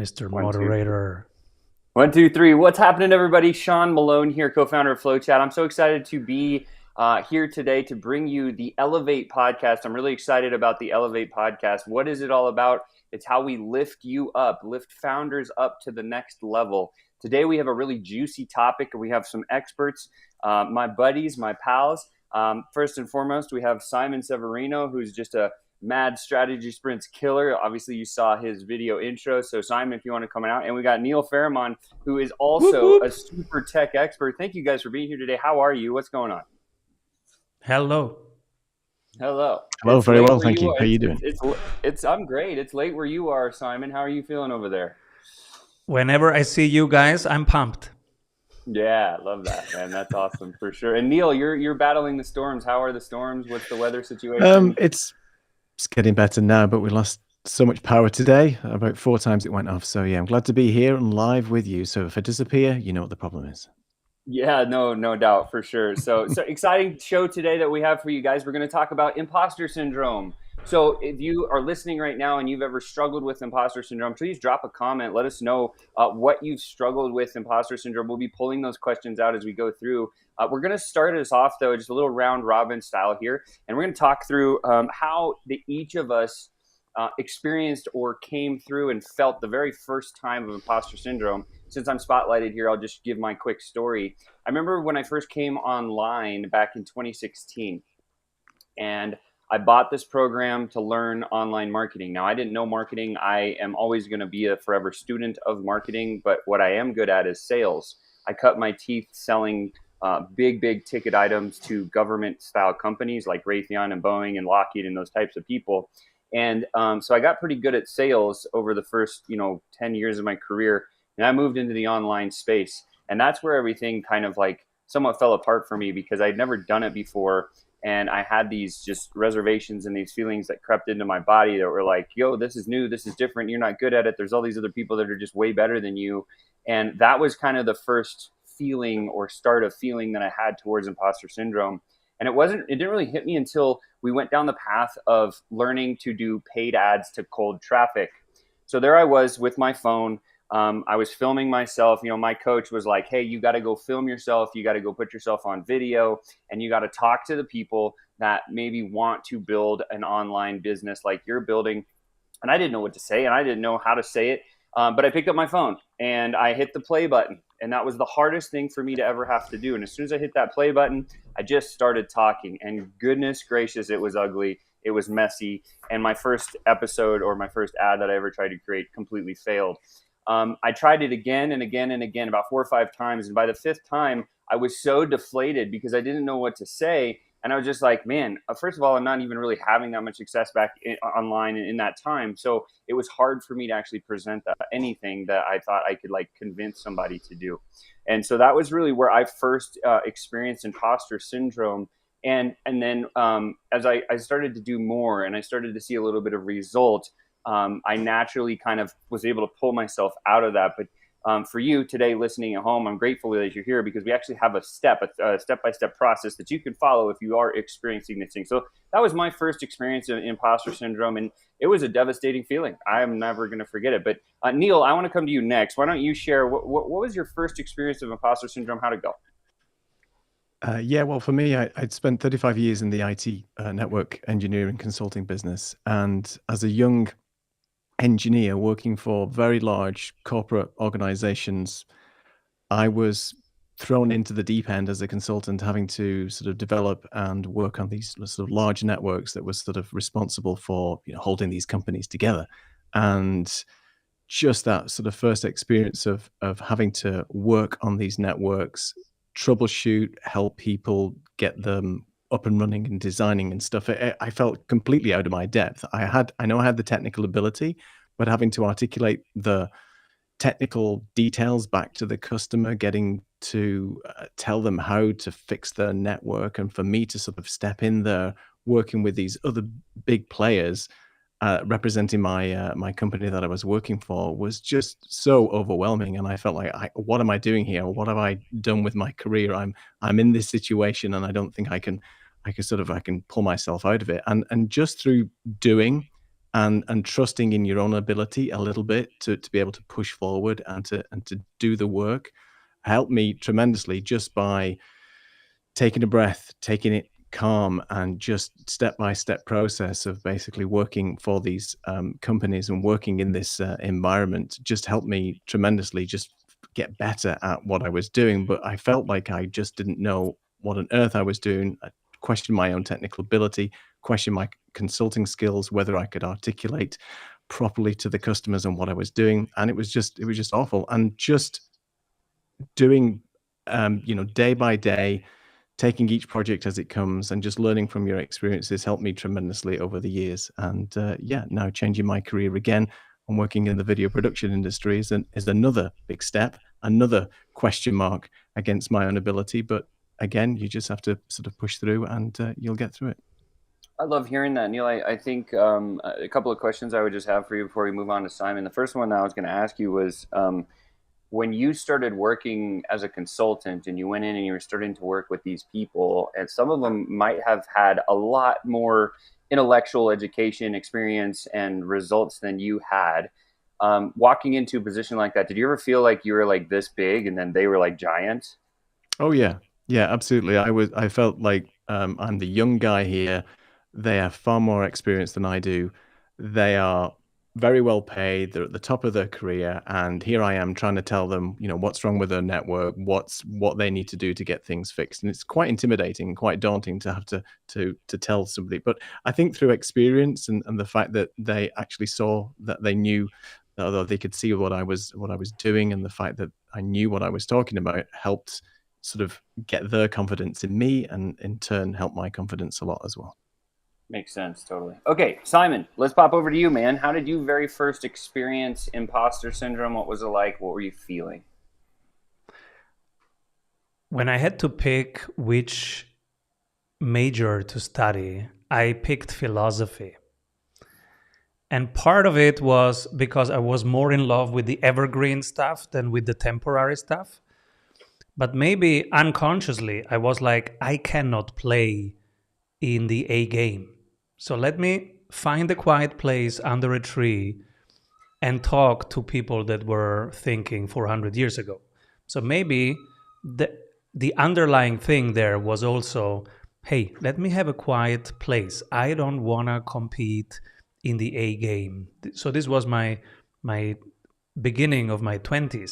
Mr. One, two, three. Moderator. 1, 2, 3. What's happening, everybody? Sean Malone here, co-founder of FlowChat. I'm so excited to be here today to bring you the Elevate podcast. I'm really excited about the Elevate podcast. What is it all about? It's how we lift you up, lift founders up to the next level. Today, we have a really juicy topic. We have some experts, my buddies, my pals. First and foremost, we have Simon Severino, who's just a mad strategy sprints killer. Obviously, you saw his video intro. So, Simon, if you want to come out. And we got Neil Fairmont, who is also a super tech expert. Thank you guys for being here today. How are you? What's going on? Hello. Hello. Hello, very well, thank you. How are you doing? I'm great. It's late where you are, Simon. How are you feeling over there? Whenever I see you guys, I'm pumped. Yeah, love that, man. That's awesome for sure. And Neil, you're battling the storms. How are the storms? What's the weather situation? It's getting better now, but we lost so much power today. About 4 times it went off. So yeah, I'm glad to be here and live with you. So if I disappear, you know what the problem is. Yeah, no doubt for sure. So exciting show today that we have for you guys. We're going to talk about imposter syndrome. So if you are listening right now and you've ever struggled with imposter syndrome, please drop a comment. Let us know what you've struggled with imposter syndrome. We'll be pulling those questions out as we go through. We're going to start us off, though, just a little round robin style here. And we're going to talk through how each of us experienced or came through and felt the very first time of imposter syndrome. Since I'm spotlighted here, I'll just give my quick story. I remember when I first came online back in 2016, and I bought this program to learn online marketing. Now, I didn't know marketing. I am always going to be a forever student of marketing, but what I am good at is sales. I cut my teeth selling big ticket items to government-style companies like Raytheon and Boeing and Lockheed and those types of people. And so I got pretty good at sales over the first 10 years of my career. And I moved into the online space. And that's where everything kind of like somewhat fell apart for me because I'd never done it before. And I had these just reservations and these feelings that crept into my body that were like, yo, this is new. This is different. You're not good at it. There's all these other people that are just way better than you. And that was kind of the first feeling or start of feeling that I had towards imposter syndrome. And it didn't really hit me until we went down the path of learning to do paid ads to cold traffic. So there I was with my phone. I was filming myself. My coach was like, hey, you got to go film yourself. You got to go put yourself on video and you got to talk to the people that maybe want to build an online business like you're building. And I didn't know what to say and I didn't know how to say it. But I picked up my phone and I hit the play button. And that was the hardest thing for me to ever have to do. And as soon as I hit that play button, I just started talking. And goodness gracious, it was ugly. It was messy. And my first episode or my first ad that I ever tried to create completely failed. I tried it again and again and again, about 4 or 5 times. And by the 5th time, I was so deflated because I didn't know what to say. And I was just like, man, first of all, I'm not even really having that much success back online in that time. So it was hard for me to actually present anything that I thought I could like convince somebody to do. And so that was really where I first experienced imposter syndrome. And then as I started to do more and I started to see a little bit of result, I naturally kind of was able to pull myself out of that. But for you today listening at home, I'm grateful that you're here because we actually have a step-by-step process that you can follow if you are experiencing this thing. So that was my first experience of imposter syndrome, and it was a devastating feeling. I'm never going to forget it. But Neil, I want to come to you next. Why don't you share what was your first experience of imposter syndrome? How'd it go? Yeah, well, for me, I'd spent 35 years in the IT network engineering consulting business. And as a young engineer working for very large corporate organizations, I was thrown into the deep end as a consultant, having to sort of develop and work on these sort of large networks that was sort of responsible for holding these companies together. And just that sort of first experience of having to work on these networks, troubleshoot, help people get them up and running and designing and stuff. I felt completely out of my depth. I know I had the technical ability, but having to articulate the technical details back to the customer, getting to tell them how to fix their network, and for me to sort of step in there, working with these other big players, representing my company that I was working for, was just so overwhelming. And I felt like, what am I doing here? What have I done with my career? I'm in this situation, and I don't think I can pull myself out of it. And just through doing and trusting in your own ability a little bit to be able to push forward and to do the work helped me tremendously, just by taking a breath, taking it calm, and just step-by-step process of basically working for these companies and working in this environment just helped me tremendously just get better at what I was doing. But I felt like I just didn't know what on earth I was doing. I questioned my own technical ability, questioned my consulting skills, whether I could articulate properly to the customers on what I was doing. And it was just awful. And just doing, day by day, taking each project as it comes and just learning from your experiences helped me tremendously over the years. And now changing my career again and working in the video production industry is another big step, another question mark against my own ability. But again, you just have to sort of push through and you'll get through it. I love hearing that, Neil. I think a couple of questions I would just have for you before we move on to Simon. The first one that I was going to ask you was, when you started working as a consultant and you went in and you were starting to work with these people, and some of them might have had a lot more intellectual education, experience, and results than you had, walking into a position like that, did you ever feel like you were like this big and then they were like giant? Oh yeah. Yeah, absolutely. I felt like I'm the young guy here. They have far more experience than I do. They are very well paid. They're at the top of their career, and here I am trying to tell them, what's wrong with their network, what they need to do to get things fixed. And it's quite intimidating and quite daunting to have to tell somebody. But I think through experience and the fact that they actually saw that they knew, although they could see what I was doing, and the fact that I knew what I was talking about helped sort of get their confidence in me, and in turn help my confidence a lot as well. Makes sense, totally. Okay, Simon, let's pop over to you, man. How did you very first experience imposter syndrome? What was it like? What were you feeling? When I had to pick which major to study, I picked philosophy. And part of it was because I was more in love with the evergreen stuff than with the temporary stuff. But maybe unconsciously, I was like, I cannot play in the A game. So let me find a quiet place under a tree and talk to people that were thinking 400 years ago. So maybe the underlying thing there was also, hey, let me have a quiet place. I don't want to compete in the A game. So this was my beginning of my 20s.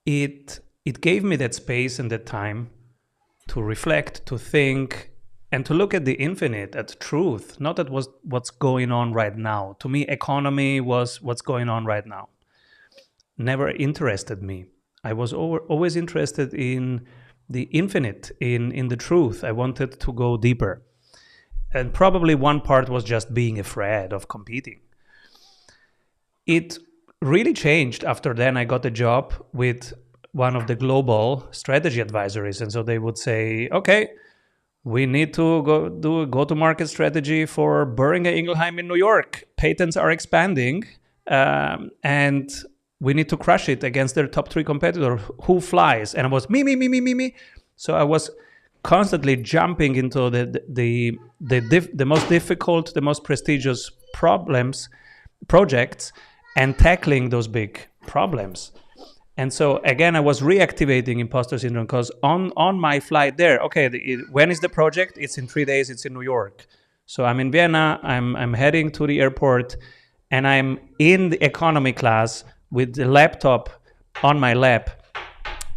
It gave me that space and that time to reflect, to think, and to look at the infinite, at truth, not at what's going on right now. To me, economy was what's going on right now. Never interested me. I was always interested in the infinite, in the truth. I wanted to go deeper. And probably one part was just being afraid of competing. It really changed after then. I got a job with one of the global strategy advisories. And so they would say, okay, we need to do a go-to-market strategy for Boehringer Ingelheim in New York. Patents are expanding, and we need to crush it against their top 3 competitor. Who flies? And I was me. So I was constantly jumping into the most difficult, the most prestigious projects, and tackling those big problems. And so again, I was reactivating imposter syndrome because on my flight there, okay, when is the project? It's in 3 days. It's in New York. So I'm in Vienna. I'm heading to the airport, and I'm in the economy class with the laptop on my lap,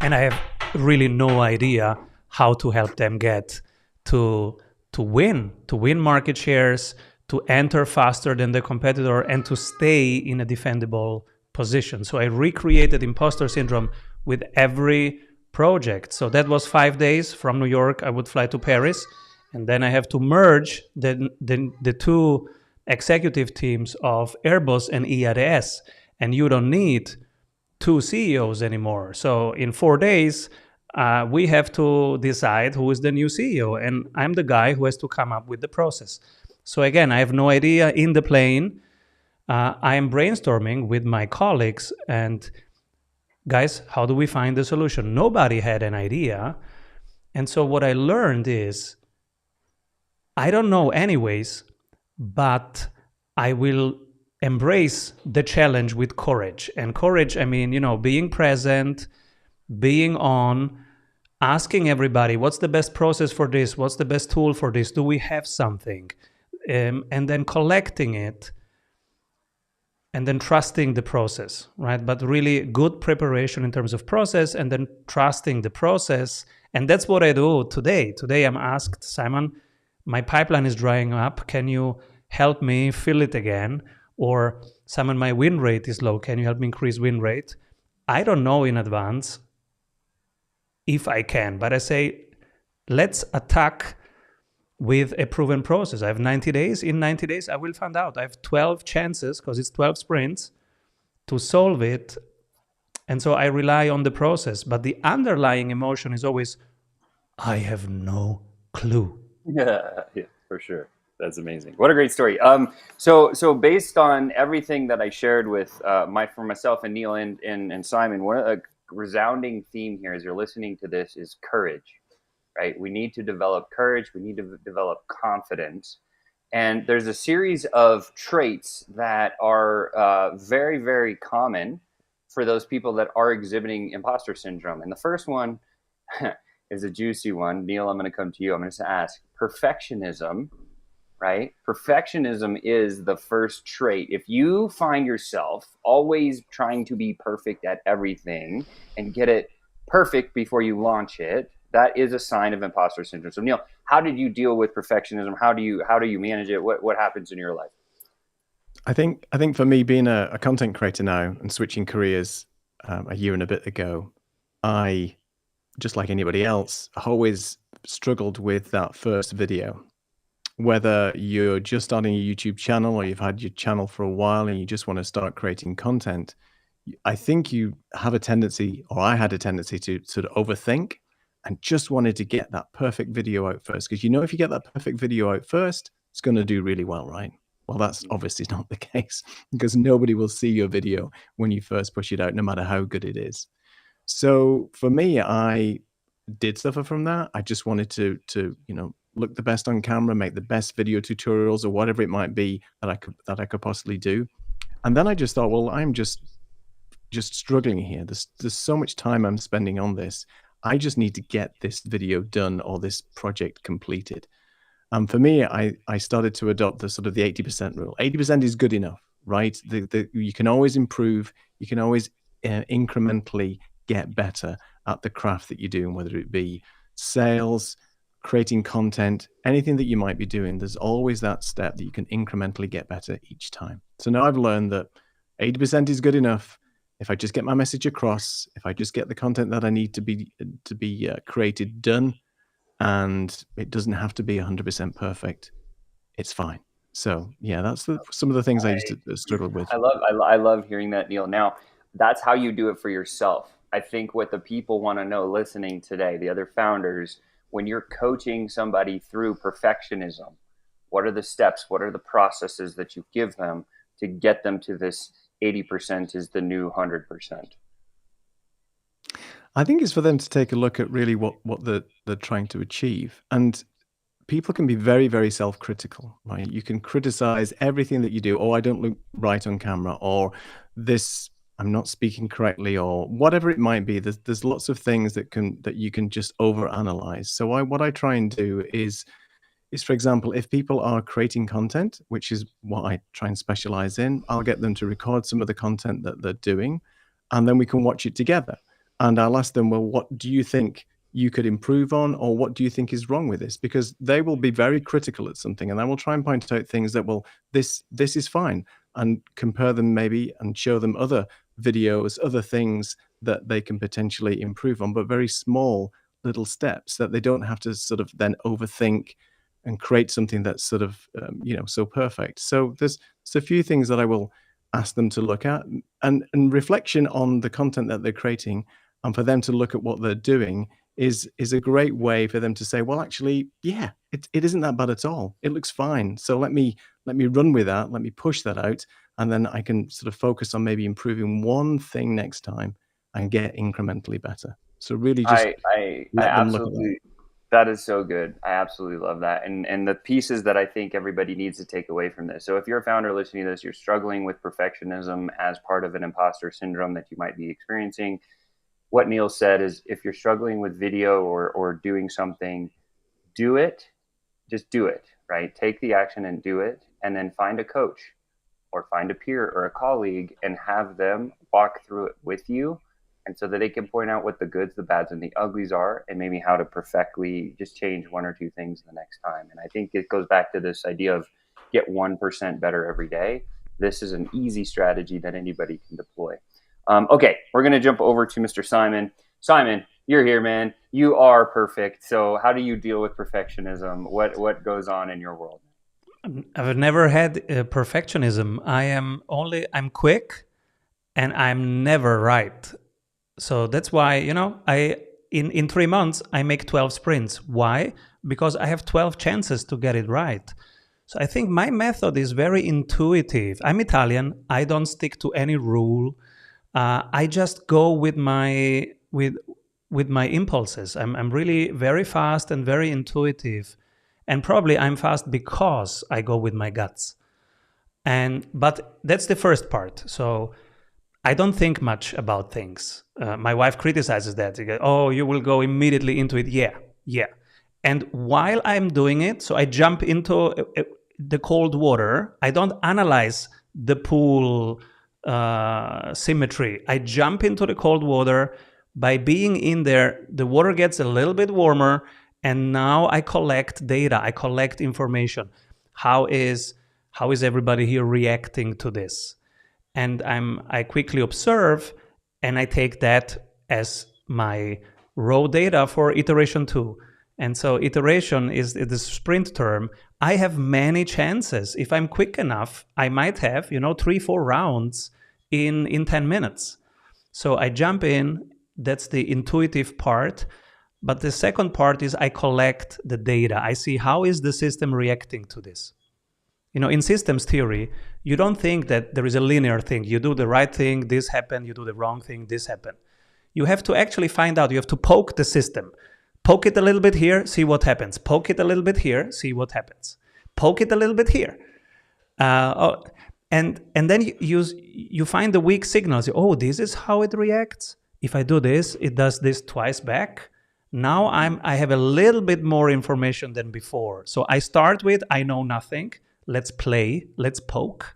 and I have really no idea how to help them get to win market shares, to enter faster than the competitor, and to stay in a defendable position. So I recreated imposter syndrome with every project. So that was 5 days. From New York, I would fly to Paris, and then I have to merge the 2 executive teams of Airbus and EADS. And you don't need 2 CEOs anymore. So in 4 days, we have to decide who is the new CEO, and I'm the guy who has to come up with the process. So again, I have no idea. In the plane, I am brainstorming with my colleagues, and guys, how do we find the solution? Nobody had an idea. And so what I learned is, I don't know anyways, but I will embrace the challenge with courage. And courage, I mean, being present, being on, asking everybody, what's the best process for this? What's the best tool for this? Do we have something? And then collecting it and then trusting the process, right? But really good preparation in terms of process and then trusting the process. And that's what I do today. Today I'm asked, Simon, my pipeline is drying up. Can you help me fill it again? Or Simon, my win rate is low. Can you help me increase win rate? I don't know in advance if I can, but I say, let's attack with a proven process. I have 90 days. In 90 days, I will find out. I have 12 chances, because it's 12 sprints, to solve it. And so I rely on the process. But the underlying emotion is always, I have no clue. Yeah, for sure. That's amazing. What a great story. So based on everything that I shared with for myself and Neil and Simon, one of the resounding theme here as you're listening to this is courage, right? We need to develop courage. We need to develop confidence. And there's a series of traits that are very, very common for those people that are exhibiting imposter syndrome. And the first one is a juicy one. Neil, I'm going to come to you. I'm going to ask, perfectionism, right? Perfectionism is the first trait. If you find yourself always trying to be perfect at everything and get it perfect before you launch it, that is a sign of imposter syndrome. So Neil, how did you deal with perfectionism? How do you manage it? What happens in your life? I think for me, being a content creator now and switching careers a year and a bit ago, I, just like anybody else, always struggled with that first video. Whether you're just starting a YouTube channel or you've had your channel for a while and you just want to start creating content, I think you have a tendency, or I had a tendency, to sort of overthink and just wanted to get that perfect video out first. Because if you get that perfect video out first, it's going to do really well, right? Well, that's obviously not the case, because nobody will see your video when you first push it out, no matter how good it is. So for me, I did suffer from that. I just wanted to look the best on camera, make the best video tutorials or whatever it might be that I could possibly do. And then I just thought, well, I'm just struggling here. There's so much time I'm spending on this. I just need to get this video done or this project completed. For me, I started to adopt the sort of the 80% rule. 80% is good enough, right? You can always improve. You can always incrementally get better at the craft that you're doing, whether it be sales, creating content, anything that you might be doing. There's always that step that you can incrementally get better each time. So now I've learned that 80% is good enough. If I just get my message across, if I just get the content that I need to be created done, and it doesn't have to be 100% perfect, it's fine. So yeah, that's some of the things I used to struggle with. I love hearing that, Neil. Now, that's how you do it for yourself. I think what the people want to know listening today, the other founders, when you're coaching somebody through perfectionism, what are the steps? What are the processes that you give them to get them to this 80% is the new 100%? I think it's for them to take a look at really what they're trying to achieve. And people can be very, very self-critical, right? You can criticize everything that you do. Oh, I don't look right on camera, or this, I'm not speaking correctly, or whatever it might be. There's lots of things that you can just overanalyze. So what I try and do is, for example, if people are creating content, which is what I try and specialize in, I'll get them to record some of the content that they're doing, and then we can watch it together. And I'll ask them, well, what do you think you could improve on, or what do you think is wrong with this? Because they will be very critical at something, and I will try and point out things that, well, this is fine, and compare them maybe and show them other videos, other things that they can potentially improve on, but very small little steps that they don't have to sort of then overthink and create something that's sort of, so perfect. So there's a few things that I will ask them to look at, and reflection on the content that they're creating, and for them to look at what they're doing is a great way for them to say, well, actually, yeah, it isn't that bad at all. It looks fine. So let me run with that. Let me push that out. And then I can sort of focus on maybe improving one thing next time and get incrementally better. So really just let them look at that. That is so good. I absolutely love that. And the pieces that I think everybody needs to take away from this. So if you're a founder listening to this, you're struggling with perfectionism as part of an imposter syndrome that you might be experiencing. What Neil said is if you're struggling with video or doing something, do it. Just do it, right? Take the action and do it, and then find a coach or find a peer or a colleague and have them walk through it with you, and so that they can point out what the goods, the bads, and the uglies are, and maybe how to perfectly just change one or two things the next time. And I think it goes back to this idea of get 1% better every day. This is an easy strategy that anybody can deploy. Okay, we're going to jump over to Mr. Simon. Simon, you're here, man. You are perfect. So how do you deal with perfectionism? What goes on in your world? I've never had perfectionism. I'm quick and I'm never right. So that's why, in 3 months, I make 12 sprints. Why? Because I have 12 chances to get it right. So I think my method is very intuitive. I'm Italian. I don't stick to any rule. I just go with my impulses. I'm really very fast and very intuitive, and probably I'm fast because I go with my guts. But that's the first part. So I don't think much about things. My wife criticizes that. She goes, "Oh, you will go immediately into it." Yeah. And while I'm doing it, so I jump into the cold water. I don't analyze the pool symmetry. I jump into the cold water. By being in there, the water gets a little bit warmer, and now I collect data. I collect information. How is everybody here reacting to this? And I quickly observe, and I take that as my raw data for iteration 2. And so iteration is the sprint term. I have many chances. If I'm quick enough, I might have 3-4 rounds in 10 minutes. So I jump in. That's the intuitive part. But the second part is I collect the data. I see how is the system reacting to this. In systems theory, you don't think that there is a linear thing. You do the right thing, this happened. You do the wrong thing, this happened. You have to actually find out. You have to poke the system. Poke it a little bit here, see what happens. Poke it a little bit here, see what happens. Poke it a little bit here. And then you find the weak signals. Oh, this is how it reacts. If I do this, it does this twice back. Now I have a little bit more information than before. So I start with, I know nothing. Let's play, let's poke.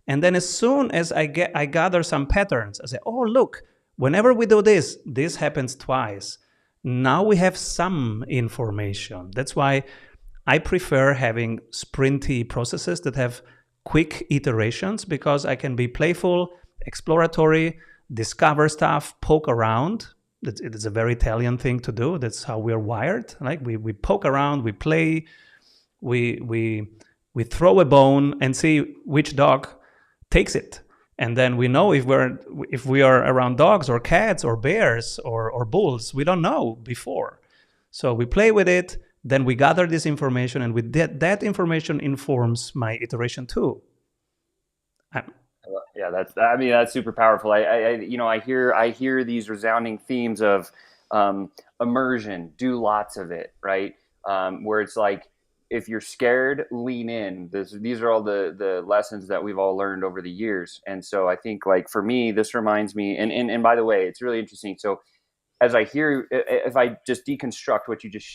And then as soon as I gather some patterns, I say, oh, look, whenever we do this, this happens twice. Now we have some information. That's why I prefer having sprinty processes that have quick iterations, because I can be playful, exploratory, discover stuff, poke around. It is a very Italian thing to do. That's how we're wired. Like we poke around, we play, we throw a bone and see which dog takes it. And then we know if we are around dogs or cats or bears or bulls. We don't know before. So we play with it, then we gather this information, and with that information informs my iteration 2. Yeah, that's super powerful. I hear these resounding themes of immersion, do lots of it, right? Where it's like, if you're scared, lean in. These are all the lessons that we've all learned over the years. And so I think, like, for me, this reminds me, and by the way, it's really interesting. So as I hear, if I just deconstruct what you just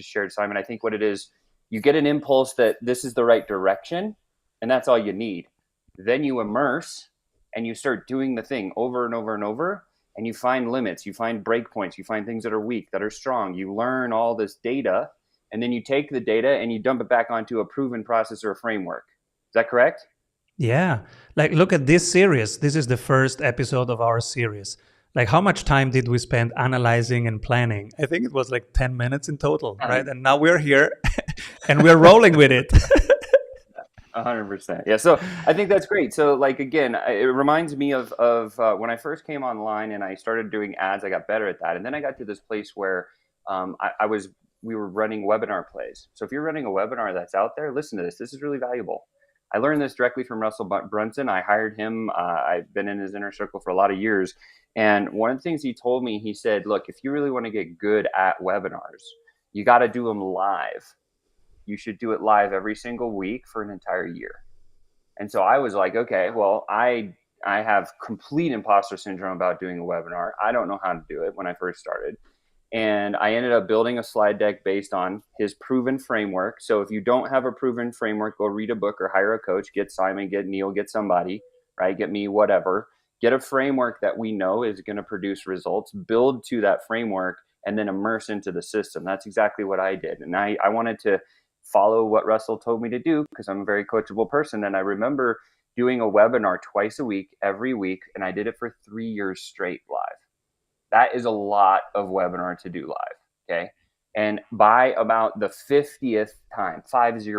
shared, Simon, I think what it is, you get an impulse that this is the right direction, and that's all you need. Then you immerse and you start doing the thing over and over and over, and you find limits, you find breakpoints, you find things that are weak, that are strong. You learn all this data, and then you take the data and you dump it back onto a proven process or a framework. Is that correct? Yeah. Like, look at this series. This is the first episode of our series. Like, how much time did we spend analyzing and planning? I think it was like 10 minutes in total, right? And now we're here and we're rolling with it. 100%. Yeah. So I think that's great. So, like, again, it reminds me of when I first came online and I started doing ads. I got better at that. And then I got to this place where we were running webinar plays. So if you're running a webinar that's out there, listen to this. This is really valuable. I learned this directly from Russell Brunson. I hired him. I've been in his inner circle for a lot of years. And one of the things he told me, he said, look, if you really want to get good at webinars, You got to do them live. You should do it live every single week for an entire year. And so I was like, okay, well, I have complete imposter syndrome about doing a webinar. I don't know how to do it when I first started. And I ended up building a slide deck based on his proven framework. So if you don't have a proven framework, go read a book or hire a coach, get Simon, get Neil, get somebody, right? Get me, whatever. Get a framework that we know is going to produce results, build to that framework, and then immerse into the system. That's exactly what I did. And I wanted to follow what Russell told me to do because I'm a very coachable person. And I remember doing a webinar twice a week, every week, and I did it for 3 years straight live. That is a lot of webinar to do live, okay? And by about the 50th time, 50,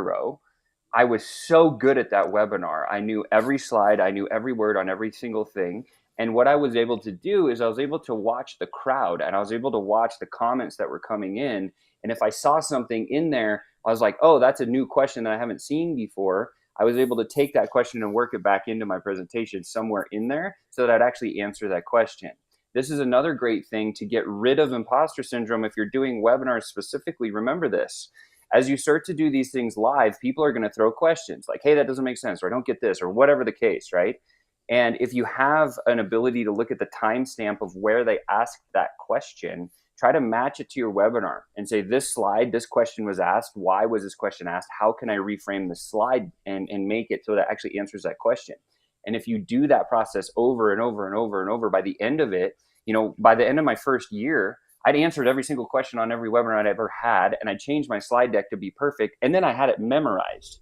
I was so good at that webinar. I knew every slide, I knew every word on every single thing. And what I was able to do is I was able to watch the crowd and I was able to watch the comments that were coming in. And if I saw something in there, I was like, oh, that's a new question that I haven't seen before. I was able to take that question and work it back into my presentation somewhere in there so that I'd actually answer that question. This is another great thing to get rid of imposter syndrome. If you're doing webinars specifically, remember this. As you start to do these things live, people are going to throw questions like, hey, that doesn't make sense, or I don't get this, or whatever the case, right? And if you have an ability to look at the timestamp of where they asked that question, try to match it to your webinar and say, this slide, this question was asked. Why was this question asked? How can I reframe the slide and make it so that actually answers that question? And if you do that process over and over and over and over, by the end of it, by the end of my first year, I'd answered every single question on every webinar I'd ever had, and I changed my slide deck to be perfect. And then I had it memorized.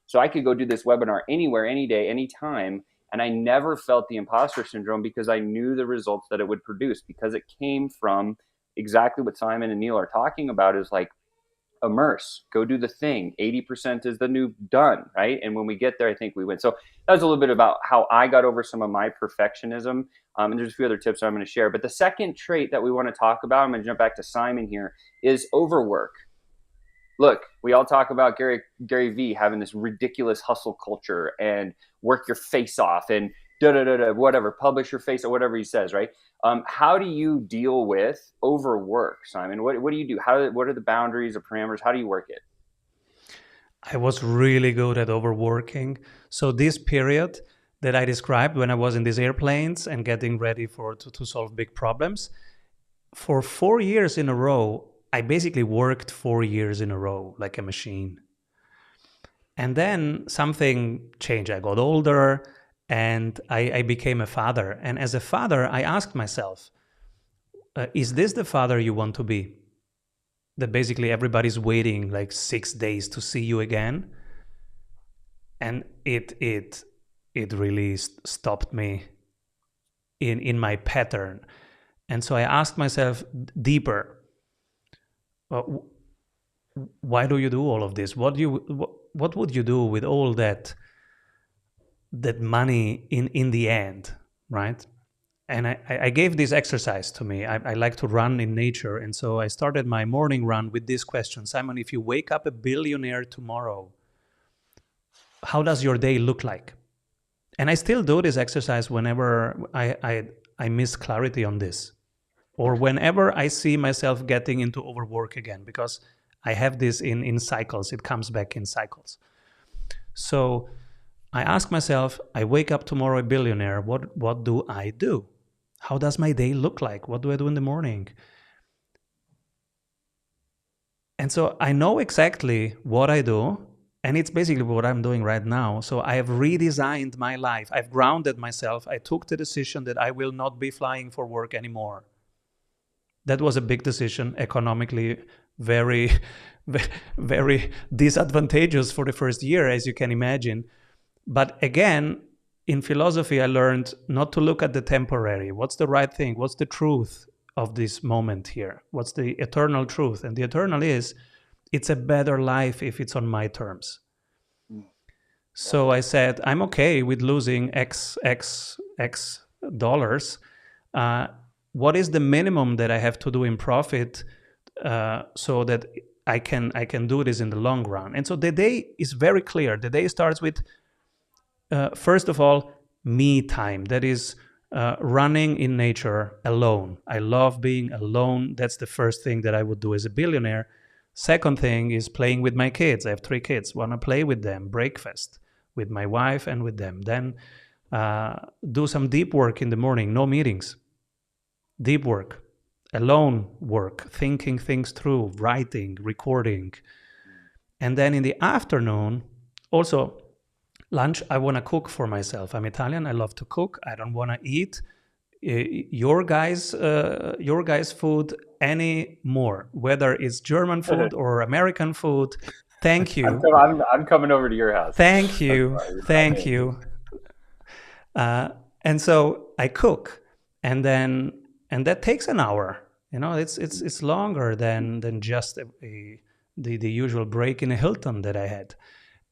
So I could go do this webinar anywhere, any day, anytime. And I never felt the imposter syndrome because I knew the results that it would produce, because it came from exactly what Simon and Neil are talking about, is like, immerse, go do the thing. 80% is the new done, right? And when we get there, I think we win. So that was a little bit about how I got over some of my perfectionism. And there's a few other tips I'm going to share. But the second trait that we want to talk about, I'm going to jump back to Simon here, is overwork. Look, we all talk about Gary Vee having this ridiculous hustle culture and work your face off and whatever, publish your face or whatever he says, right? How do you deal with overwork, Simon? What do you do? What are the boundaries or parameters? How do you work it? I was really good at overworking. So this period that I described when I was in these airplanes and getting ready to solve big problems, for 4 years in a row, I basically worked 4 years in a row like a machine. And then something changed. I got older and I became a father. And as a father, I asked myself, is this the father you want to be? That basically everybody's waiting like 6 days to see you again. And it really stopped me in my pattern. And so I asked myself deeper, why do you do all of this? What would you do with all that money in the end, right? And I gave this exercise to me. I like to run in nature. And so I started my morning run with this question. Simon, if you wake up a billionaire tomorrow, how does your day look like? And I still do this exercise whenever I miss clarity on this, or whenever I see myself getting into overwork again, because I have this in cycles. It comes back in cycles. So I ask myself, I wake up tomorrow a billionaire, what do I do? How does my day look like? What do I do in the morning? And so I know exactly what I do, and it's basically what I'm doing right now. So I have redesigned my life. I've grounded myself. I took the decision that I will not be flying for work anymore. That was a big decision, economically very, very disadvantageous for the first year, as you can imagine. But again, in philosophy, I learned not to look at the temporary. What's the right thing? What's the truth of this moment here? What's the eternal truth? And the eternal is, it's a better life if it's on my terms. So I said, I'm okay with losing X dollars. What is the minimum that I have to do in profit so that I can do this in the long run? And so the day is very clear. The day starts with, first of all, me time. That is running in nature alone. I love being alone. That's the first thing that I would do as a billionaire. Second thing is playing with my kids. I have 3 kids. Want to play with them, breakfast with my wife and with them. Then do some deep work in the morning, no meetings. Deep work, alone work, thinking things through, writing, recording. And then in the afternoon, also lunch, I want to cook for myself. I'm Italian. I love to cook. I don't want to eat your guys' food anymore, whether it's German food or American food. Thank you. I'm coming over to your house. Thank you. Thank you. And so I cook, and that takes an hour. It's longer than just the usual break in a Hilton that I had.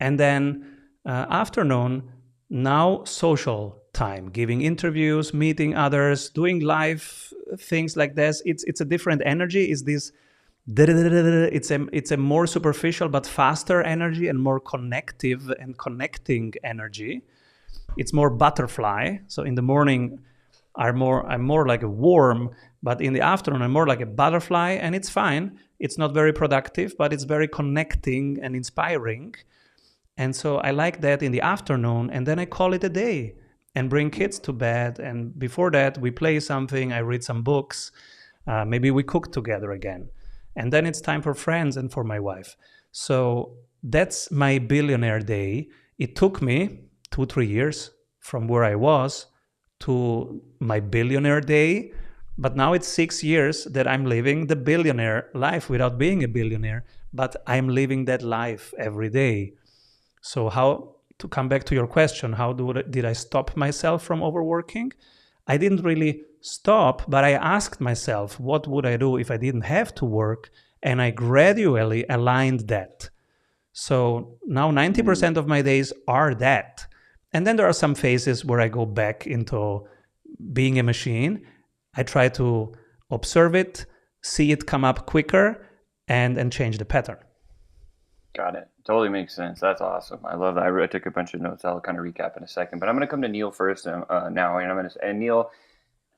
And then afternoon, now social time, giving interviews, meeting others, doing live things like this. It's a different energy. It's a more superficial but faster energy and more connective and connecting energy. It's more butterfly. So in the morning, I'm more like a worm, but in the afternoon, I'm more like a butterfly, and it's fine. It's not very productive, but it's very connecting and inspiring. And so I like that in the afternoon, and then I call it a day and bring kids to bed. And before that, we play something, I read some books, maybe we cook together again. And then it's time for friends and for my wife. So that's my billionaire day. It took me 2-3 years from where I was to my billionaire day. But now it's 6 years that I'm living the billionaire life without being a billionaire, but I'm living that life every day. So how to come back to your question, how did I stop myself from overworking? I didn't really stop, but I asked myself, what would I do if I didn't have to work? And I gradually aligned that. So now 90% of my days are that. And then there are some phases where I go back into being a machine. I try to observe it, see it come up quicker, and change the pattern. Got it. Totally makes sense. That's awesome. I love that. I took a bunch of notes. I'll kind of recap in a second, but I'm going to come to Neil first now. And Neil,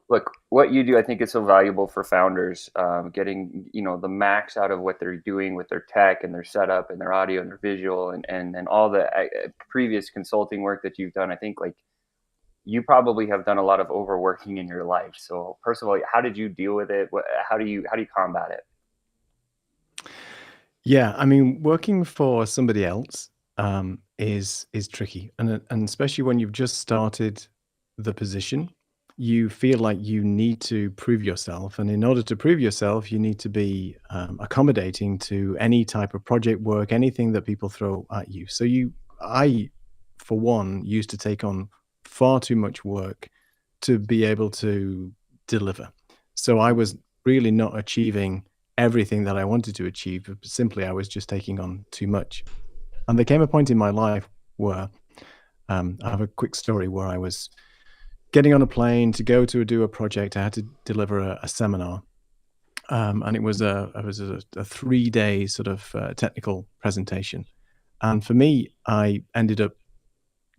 look, what you do, I think is so valuable for founders, getting, the max out of what they're doing with their tech and their setup and their audio and their visual and all the previous consulting work that you've done. I think you probably have done a lot of overworking in your life. So first of all, how did you deal with it? How do you combat it? Yeah, I mean, working for somebody else is tricky, and especially when you've just started the position, you feel like you need to prove yourself, and in order to prove yourself, you need to be accommodating to any type of project work, anything that people throw at you. So I, for one, used to take on far too much work to be able to deliver. So I was really not achieving everything that I wanted to achieve. Simply, I was just taking on too much. And there came a point in my life where I have a quick story where I was getting on a plane to go to do a project. I had to deliver a seminar, and it was a 3-day sort of technical presentation. And for me, I ended up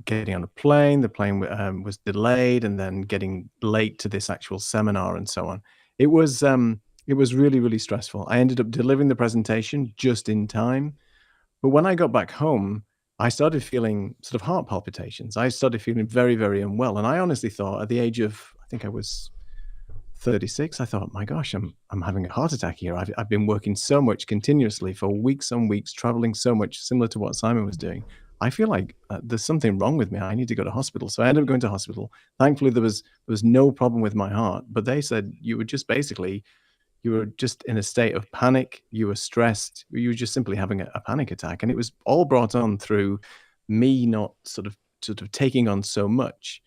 getting on a plane. The plane was delayed, and then getting late to this actual seminar and so on. It was really, really stressful. I ended up delivering the presentation just in time. But when I got back home, I started feeling sort of heart palpitations. I started feeling very, very unwell. And I honestly thought at the age of, I think I was 36, I thought, my gosh, I'm having a heart attack here. I've been working so much continuously for weeks on weeks, traveling so much, similar to what Simon was doing. I feel like there's something wrong with me. I need to go to hospital. So I ended up going to hospital. Thankfully, there was no problem with my heart, but they said you were just in a state of panic. You were stressed. You were just simply having a panic attack. And it was all brought on through me not sort of taking on so much.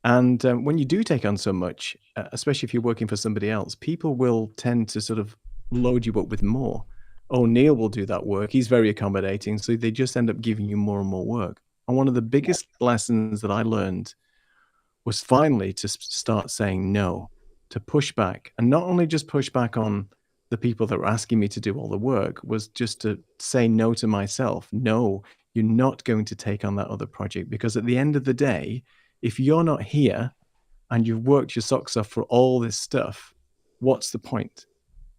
And when you do take on so much, especially if you're working for somebody else, people will tend to sort of load you up with more. Oh, Neil will do that work. He's very accommodating. So they just end up giving you more and more work. And one of the biggest lessons that I learned was finally to start saying no, to push back, and not only just push back on the people that were asking me to do all the work, was just to say no to myself. No, you're not going to take on that other project, because at the end of the day, if you're not here and you've worked your socks off for all this stuff, what's the point?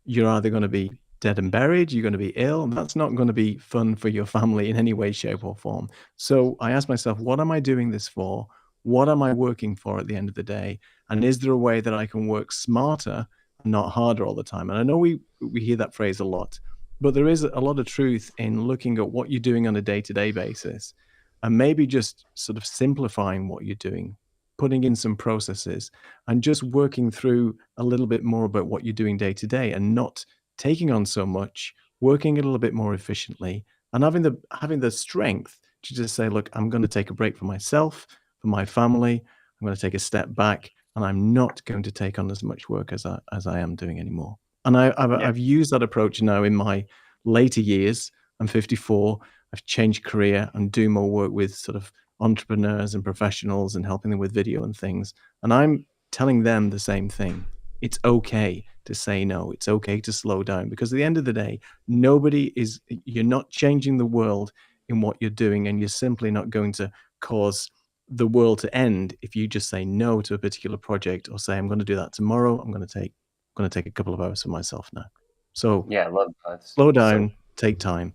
You're either going to be dead and buried, you're going to be ill, and that's not going to be fun for your family in any way, shape, or form. So I asked myself, what am I doing this for? What am I working for at the end of the day? And is there a way that I can work smarter and not harder all the time? And I know we hear that phrase a lot, but there is a lot of truth in looking at what you're doing on a day-to-day basis and maybe just sort of simplifying what you're doing, putting in some processes and just working through a little bit more about what you're doing day to day and not taking on so much, working a little bit more efficiently and having the strength to just say, look, I'm going to take a break for myself, for my family. I'm going to take a step back and I'm not going to take on as much work as I am doing anymore. And I've used that approach now in my later years. I'm 54. I've changed career and do more work with sort of entrepreneurs and professionals and helping them with video and things. And I'm telling them the same thing. It's okay to say no. It's okay to slow down because at the end of the day, you're not changing the world in what you're doing, and you're simply not going to cause the world to end if you just say no to a particular project or say, I'm going to do that tomorrow. I'm going to take a couple of hours for myself now. So Yeah, I love that. slow down, take time.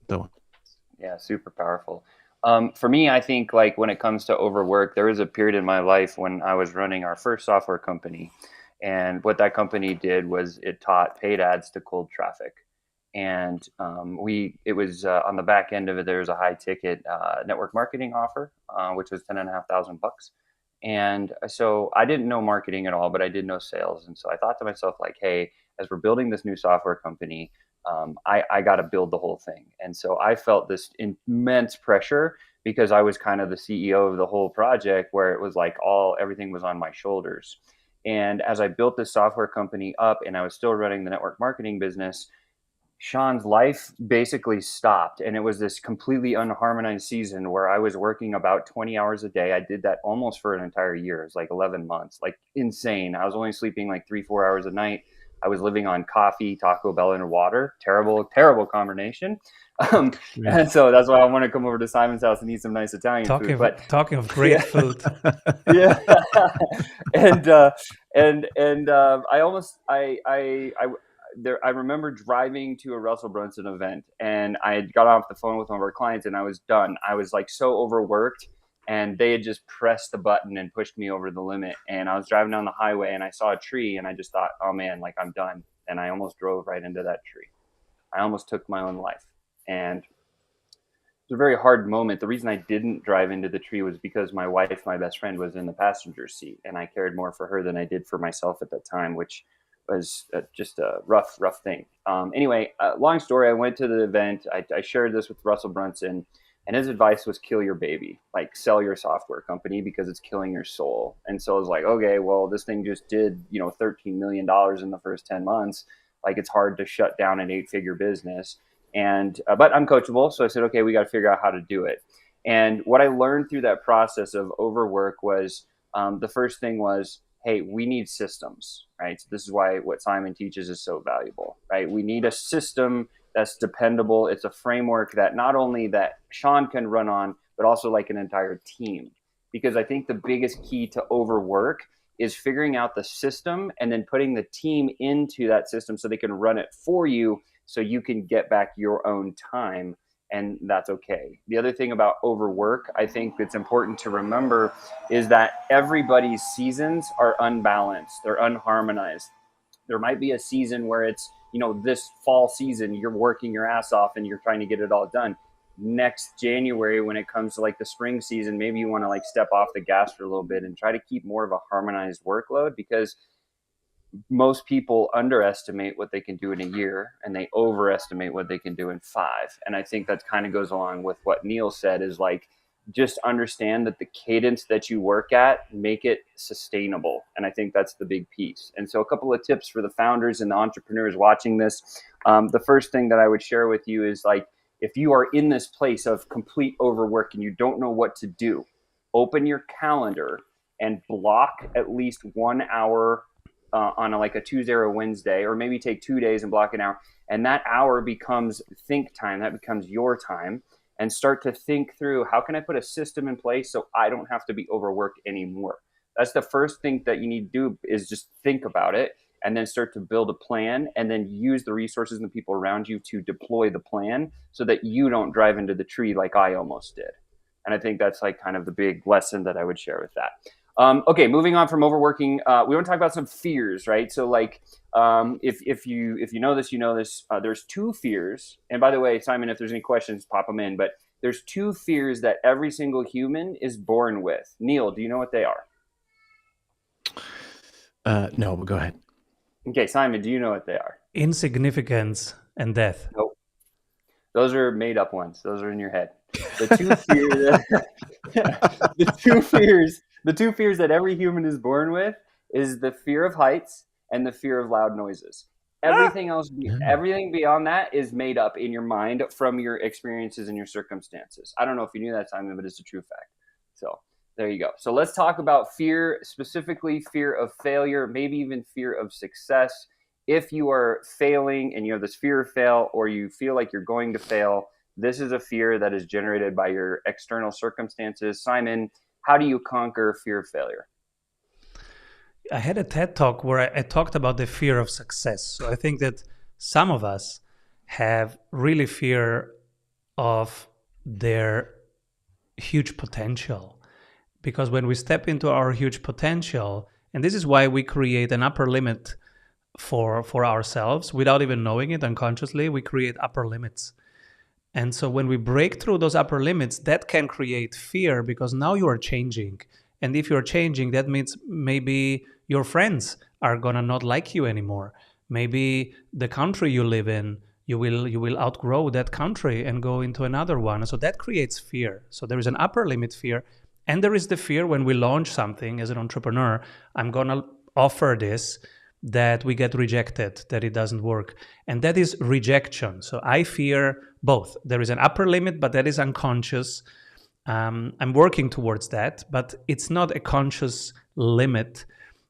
So on. Yeah, super powerful. For me, I think like when it comes to overwork, there was a period in my life when I was running our first software company. And what that company did was it taught paid ads to cold traffic. And it was on the back end of it, there was a high ticket network marketing offer, which was $10,500. And so I didn't know marketing at all, but I did know sales. And so I thought to myself, like, hey, as we're building this new software company, I got to build the whole thing. And so I felt this immense pressure because I was kind of the CEO of the whole project, where it was like everything was on my shoulders. And as I built this software company up and I was still running the network marketing business, Sean's life basically stopped. And it was this completely unharmonized season where I was working about 20 hours a day. I did that almost for an entire year. It was like 11 months, like insane. I was only sleeping like 3-4 hours a night. I was living on coffee, Taco Bell, and water. Terrible, terrible combination. And so that's why I want to come over to Simon's house and eat some nice Italian food. But talking of great food. yeah. and I remember driving to a Russell Brunson event, and I had got off the phone with one of our clients, and I was done. I was like so overworked, and they had just pressed the button and pushed me over the limit. And I was driving down the highway, and I saw a tree, and I just thought, oh man, like I'm done. And I almost drove right into that tree. I almost took my own life, and it was a very hard moment. The reason I didn't drive into the tree was because my wife, my best friend, was in the passenger seat, and I cared more for her than I did for myself at that time, which was just a rough thing. Anyway, long story, I went to the event. I shared this with Russell Brunson, and his advice was kill your baby, like sell your software company because it's killing your soul. And so I was like, okay, well, this thing just did, $13 million in the first 10 months. Like it's hard to shut down an 8-figure business. And but I'm coachable, so I said, okay, we got to figure out how to do it. And what I learned through that process of overwork was the first thing was, hey, we need systems, right? So this is why what Simon teaches is so valuable, right? We need a system that's dependable. It's a framework that not only that Sean can run on, but also like an entire team. Because I think the biggest key to overwork is figuring out the system and then putting the team into that system so they can run it for you, so you can get back your own time, and that's okay. The other thing about overwork, I think it's important to remember, is that everybody's seasons are unbalanced. They're unharmonized. There might be a season where it's, this fall season, you're working your ass off and you're trying to get it all done. Next January, when it comes to like the spring season, maybe you want to like step off the gas for a little bit and try to keep more of a harmonized workload, because most people underestimate what they can do in a year and they overestimate what they can do in 5. And I think that kind of goes along with what Neil said, is like, just understand that the cadence that you work at, make it sustainable. And I think that's the big piece. And so a couple of tips for the founders and the entrepreneurs watching this. The first thing that I would share with you is like, if you are in this place of complete overwork and you don't know what to do, open your calendar and block at least 1 hour on a Tuesday or a Wednesday, or maybe take 2 days and block an hour. And that hour becomes think time. That becomes your time. And start to think through, how can I put a system in place so I don't have to be overworked anymore? That's the first thing that you need to do, is just think about it. and then start to build a plan, and then use the resources and the people around you to deploy the plan so that you don't drive into the tree like I almost did. And I think that's like kind of the big lesson that I would share with that. Okay, moving on from overworking, we want to talk about some fears, right? So like, if you know this, you know this. There's 2 fears, and by the way, Simon, if there's any questions, pop them in. But there's 2 fears that every single human is born with. Neil, do you know what they are? No, but go ahead. Okay, Simon, do you know what they are? Insignificance and death. Nope. Those are made up ones. Those are in your head. The 2 fears, the 2 fears that every human is born with is the fear of heights and the fear of loud noises. Everything else, everything beyond that is made up in your mind from your experiences and your circumstances. I don't know if you knew that, Simon, but it's a true fact. So there you go. So let's talk about fear, specifically fear of failure, maybe even fear of success. If you are failing and you have this fear of fail, or you feel like you're going to fail, this is a fear that is generated by your external circumstances. Simon, how do you conquer fear of failure? I had a TED talk where I talked about the fear of success. So I think that some of us have really fear of their huge potential, because when we step into our huge potential, and this is why we create an upper limit for ourselves without even knowing it unconsciously, we create upper limits. And so when we break through those upper limits, that can create fear, because now you are changing. And if you're changing, that means maybe your friends are gonna not like you anymore. Maybe the country you live in, you will outgrow that country and go into another one. So that creates fear. So there is an upper limit fear. And there is the fear when we launch something as an entrepreneur, I'm gonna offer this, that we get rejected, that it doesn't work. And that is rejection. So I fear both. There is an upper limit, but that is unconscious. I'm working towards that, but it's not a conscious limit.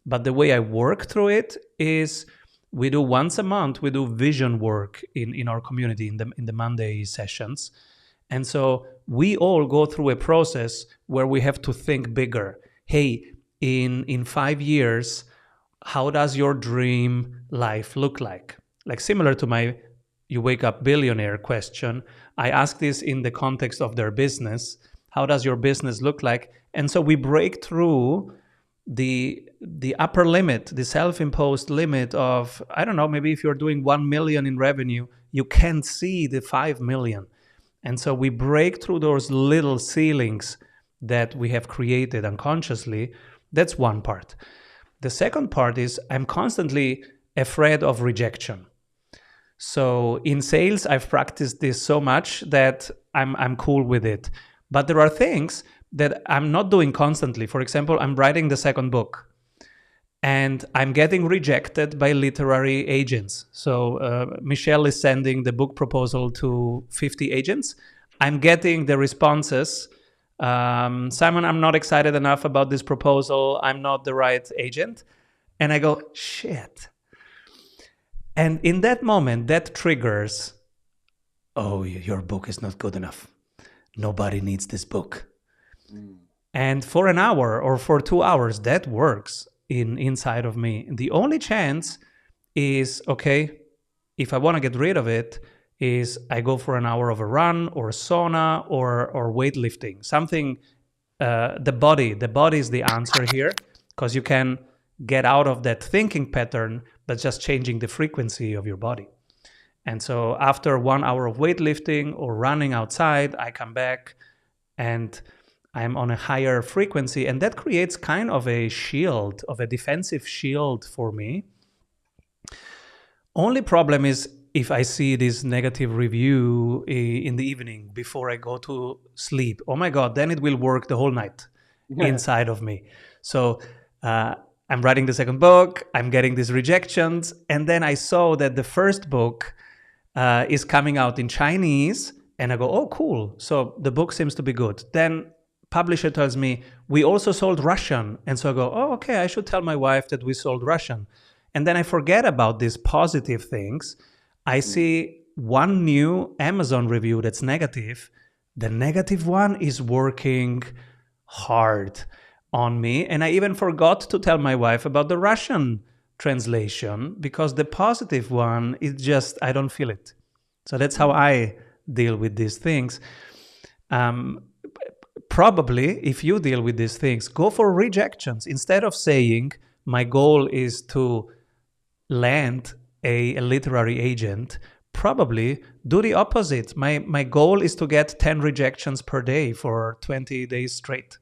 But the way I work through it is we do once a month, we do vision work in our community in the Monday sessions. And so we all go through a process where we have to think bigger. Hey, in 5 years, how does your dream life look like? Like similar to my you wake up billionaire question, I ask this in the context of their business. How does your business look like? And so we break through the upper limit, the self-imposed limit of, I don't know, maybe if you're doing 1 million in revenue, you can't see the 5 million. And so we break through those little ceilings that we have created unconsciously. That's one part. The second part is I'm constantly afraid of rejection. So in sales, I've practiced this so much that I'm cool with it. But there are things that I'm not doing constantly. For example, I'm writing the second book and I'm getting rejected by literary agents. So Michelle is sending the book proposal to 50 agents. I'm getting the responses. Simon, I'm not excited enough about this proposal. I'm not the right agent. And I go, shit. And in that moment, that triggers, oh, your book is not good enough. Nobody needs this book. And for an hour or for 2 hours, that works inside of me. The only chance is, okay, if I want to get rid of it, is I go for an hour of a run or a sauna or weightlifting. Something, the body is the answer here, because you can get out of that thinking pattern, but just changing the frequency of your body. And so after 1 hour of weightlifting or running outside, I come back and I'm on a higher frequency, and that creates kind of a shield, of a defensive shield for me. Only problem is if I see this negative review in the evening before I go to sleep, oh my God, then it will work the whole night inside of me. So I'm writing the second book, I'm getting these rejections, and then I saw that the first book is coming out in Chinese, and I go, oh, cool. So the book seems to be good. Then publisher tells me, we also sold Russian. And so I go, oh, okay, I should tell my wife that we sold Russian. And then I forget about these positive things. I see one new Amazon review that's negative. The negative one is working hard on me. And I even forgot to tell my wife about the Russian translation, because the positive one is just, I don't feel it. So that's how I deal with these things. Probably, if you deal with these things, go for rejections. Instead of saying, my goal is to land a literary agent, probably do the opposite. My goal is to get 10 rejections per day for 20 days straight.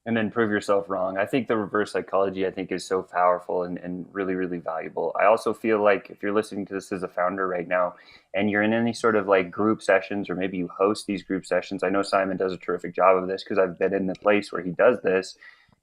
And then prove yourself wrong. I think the reverse psychology, I think, is so powerful and really, really valuable. I also feel like if you're listening to this as a founder right now and you're in any sort of like group sessions, or maybe you host these group sessions, I know Simon does a terrific job of this because I've been in the place where he does this,